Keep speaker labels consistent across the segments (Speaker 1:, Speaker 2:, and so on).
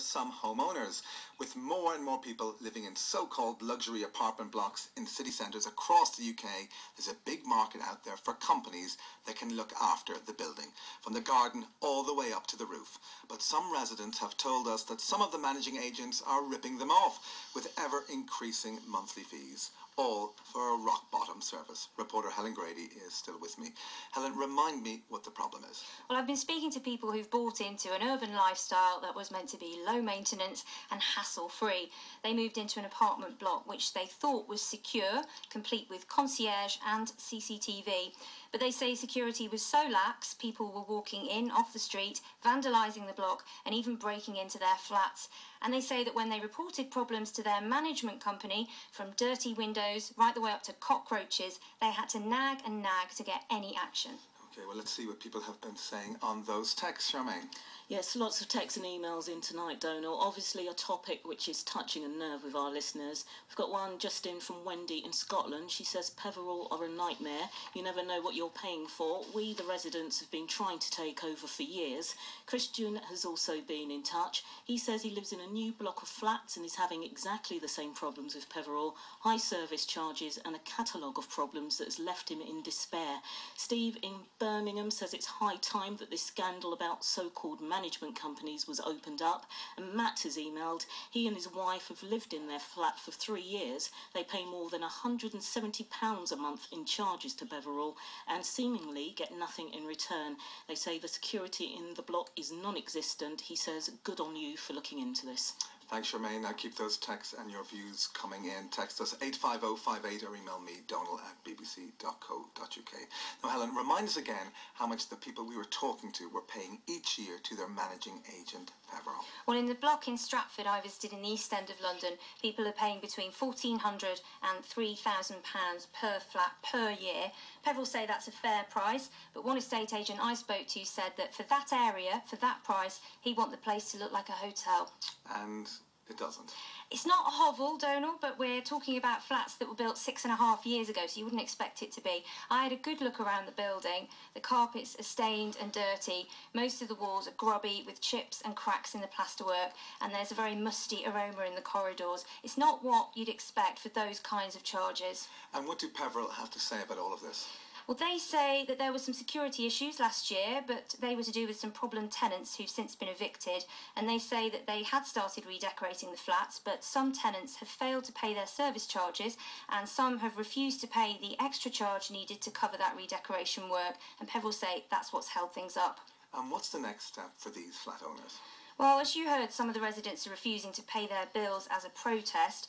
Speaker 1: some homeowners. With more and more people living in so-called luxury apartment blocks in city centres across the UK, there's a big market out there for companies that can look after the building, from the garden all the way up to the roof. But some residents have told us that some of the managing agents are ripping them off with ever-increasing monthly fees, all for a rock-bottom service. Reporter Helen Grady is still with me. Helen, remind me what the problem is.
Speaker 2: Well, I've been speaking to people who've bought into an urban lifestyle that was meant to be low maintenance and hassle-free. They moved into an apartment block which they thought was secure, complete with concierge and CCTV. But they say security was so lax, people were walking in off the street, vandalising the block and even breaking into their flats. And they say that when they reported problems to their management company, from dirty windows right the way up to cockroaches, they had to nag and nag to get any action.
Speaker 1: Okay, well, let's see what people have been saying on those texts, Charmaine.
Speaker 3: Yes, lots of texts and emails in tonight, Donal. Obviously a topic which is touching a nerve with our listeners. We've got one just in from Wendy in Scotland. She says Peverel are a nightmare. You never know what you're paying for. We, the residents, have been trying to take over for years. Christian has also been in touch. He says he lives in a new block of flats and is having exactly the same problems with Peverel. High service charges and a catalogue of problems that has left him in despair. Steve in Birmingham says it's high time that this scandal about so-called management companies was opened up, and Matt has emailed. He and his wife have lived in their flat for 3 years. They pay more than £170 a month in charges to Peverel and seemingly get nothing in return. They say the security in the block is non-existent. He says, good on you for looking into this.
Speaker 1: Thanks, Charmaine. Now keep those texts and your views coming in. Text us 85058 or email me, donal@bbc.co.uk. Now, Helen, remind us again how much the people we were talking to were paying each year to their managing agent, Peverel.
Speaker 2: Well, in the block in Stratford I visited in the East End of London, people are paying between £1,400 and £3,000 per flat per year. Peverel say that's a fair price, but one estate agent I spoke to said that for that area, for that price, he'd want the place to look like a hotel.
Speaker 1: And it doesn't.
Speaker 2: It's not a hovel, Donal, but we're talking about flats that were built 6.5 years ago, so you wouldn't expect it to be. I had a good look around the building. The carpets are stained and dirty. Most of the walls are grubby with chips and cracks in the plasterwork, and there's a very musty aroma in the corridors. It's not what you'd expect for those kinds of charges.
Speaker 1: And what do Peverel have to say about all of this?
Speaker 2: Well, they say that there were some security issues last year, but they were to do with some problem tenants who've since been evicted. And they say that they had started redecorating the flats, but some tenants have failed to pay their service charges, and some have refused to pay the extra charge needed to cover that redecoration work. And Peverel say that's what's held things up.
Speaker 1: And what's the next step for these flat owners?
Speaker 2: Well, as you heard, some of the residents are refusing to pay their bills as a protest.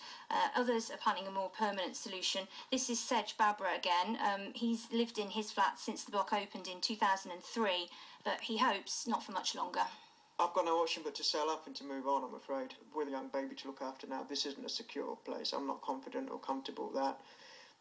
Speaker 2: Others are planning a more permanent solution. This is Sej Babra again. He's lived in his flat since the block opened in 2003, but he hopes not for much longer.
Speaker 4: I've got no option but to sell up and to move on, I'm afraid. With a young baby to look after now, this isn't a secure place. I'm not confident or comfortable with that.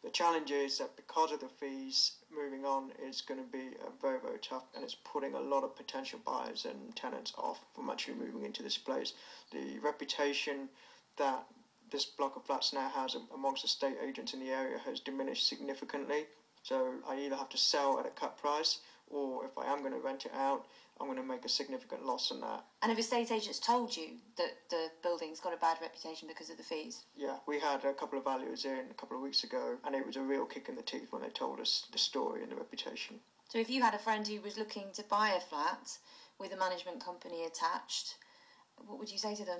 Speaker 4: The challenge is that because of the fees, moving on is going to be very, very tough, and it's putting a lot of potential buyers and tenants off from actually moving into this place. The reputation that this block of flats now has amongst estate agents in the area has diminished significantly. So I either have to sell at a cut price, or if I am going to rent it out, I'm going to make a significant loss on that.
Speaker 2: And have estate agents told you that the building's got a bad reputation because of the fees?
Speaker 4: Yeah, we had a couple of valuers in a couple of weeks ago, and it was a real kick in the teeth when they told us the story and the reputation.
Speaker 2: So if you had a friend who was looking to buy a flat with a management company attached, what would you say to them?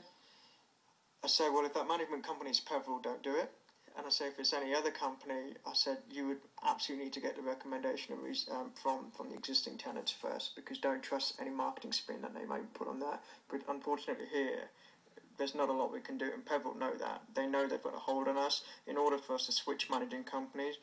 Speaker 4: I say, well, if that management company is Peverel, don't do it. And I say, if it's any other company, I said, you would absolutely need to get the recommendation from the existing tenants first, because don't trust any marketing spin that they might put on that. But unfortunately here, there's not a lot we can do, and Peverel know that. They know they've got a hold on us. In order for us to switch managing companies,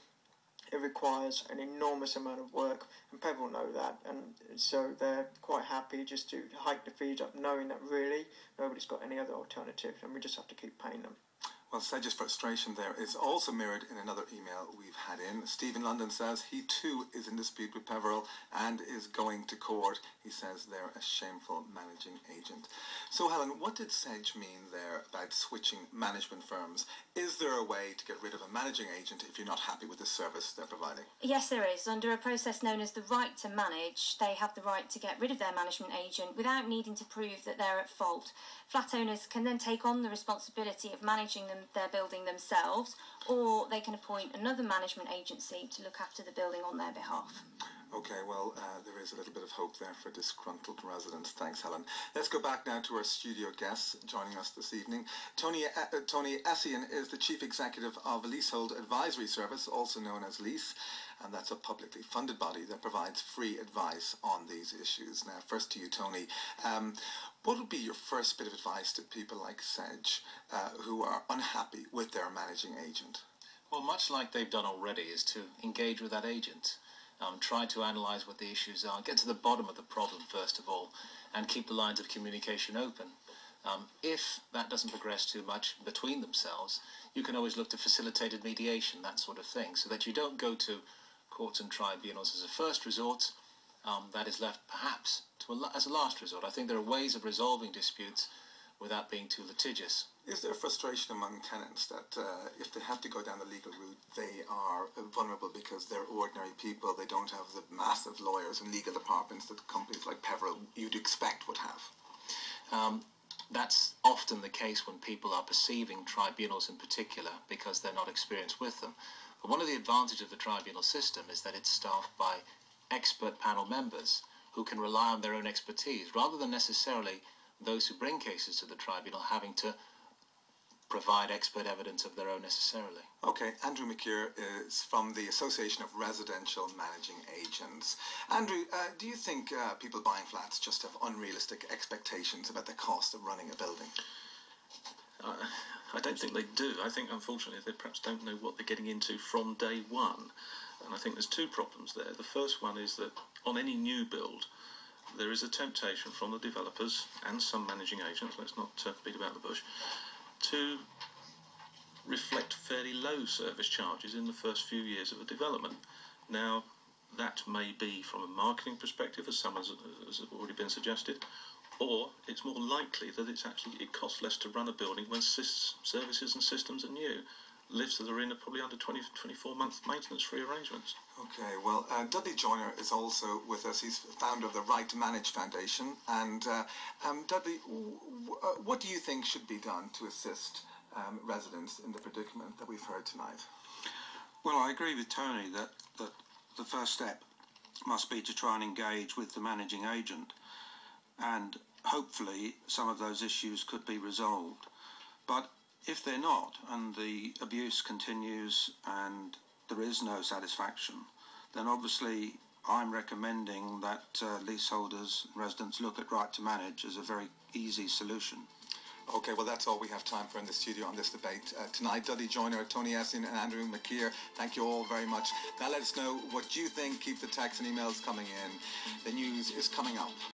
Speaker 4: it requires an enormous amount of work, and Peverel know that, and so they're quite happy just to hike the fees up, knowing that really nobody's got any other alternative, and we just have to keep paying them.
Speaker 1: Well, Sedge's frustration there is also mirrored in another email we've had in. Stephen London says he too is in dispute with Peverel and is going to court. He says they're a shameful managing agent. So, Helen, what did Sedge mean there about switching management firms? Is there a way to get rid of a managing agent if you're not happy with the service they're providing?
Speaker 2: Yes, there is. Under a process known as the right to manage, they have the right to get rid of their management agent without needing to prove that they're at fault. Flat owners can then take on the responsibility of managing their building themselves, or they can appoint another management agency to look after the building on their behalf.
Speaker 1: Okay, well, there is a little bit of hope there for disgruntled residents. Thanks, Helen. Let's go back now to our studio guests joining us this evening. Tony Essien is the Chief Executive of a Leasehold Advisory Service, also known as Lease, and that's a publicly funded body that provides free advice on these issues. Now, first to you, Tony. What would be your first bit of advice to people like Sedge who are unhappy with their managing agent?
Speaker 5: Well, much like they've done already, is to engage with that agent. Try to analyse what the issues are, get to the bottom of the problem first of all, and keep the lines of communication open. If that doesn't progress too much between themselves, you can always look to facilitated mediation, that sort of thing, so that you don't go to courts and tribunals as a first resort. That is left perhaps as a last resort. I think there are ways of resolving disputes without being too litigious.
Speaker 1: Is there frustration among tenants that if they have to go down the legal route, they are vulnerable because they're ordinary people, they don't have the massive lawyers and legal departments that companies like Peverel you'd expect would have?
Speaker 5: That's often the case when people are perceiving tribunals in particular because they're not experienced with them. But one of the advantages of the tribunal system is that it's staffed by expert panel members who can rely on their own expertise, rather than necessarily those who bring cases to the tribunal having to provide expert evidence of their own necessarily.
Speaker 1: Okay, Andrew McIntyre is from the Association of Residential Managing Agents. Andrew, do you think people buying flats just have unrealistic expectations about the cost of running a building?
Speaker 6: I don't think they do. I think, unfortunately, they perhaps don't know what they're getting into from day one. And I think there's two problems there. The first one is that on any new build, there is a temptation from the developers and some managing agents, let's not beat about the bush, to reflect fairly low service charges in the first few years of a development. Now, that may be from a marketing perspective, as some has already been suggested, or it's more likely that it costs less to run a building when services and systems are new. Lifts that are in are probably under 24-month maintenance-free arrangements.
Speaker 1: Okay, well, Dudley Joyner is also with us. He's founder of the Right to Manage Foundation. And Dudley, what do you think should be done to assist residents in the predicament that we've heard tonight?
Speaker 7: Well, I agree with Tony that the first step must be to try and engage with the managing agent, and hopefully some of those issues could be resolved. But if they're not, and the abuse continues and there is no satisfaction, then obviously I'm recommending that leaseholders and residents look at Right to Manage as a very easy solution.
Speaker 1: Okay, well, that's all we have time for in the studio on this debate tonight. Dudley Joyner, Tony Essien and Andrew McIntyre, thank you all very much. Now let us know what you think. Keep the texts and emails coming in. The news is coming up.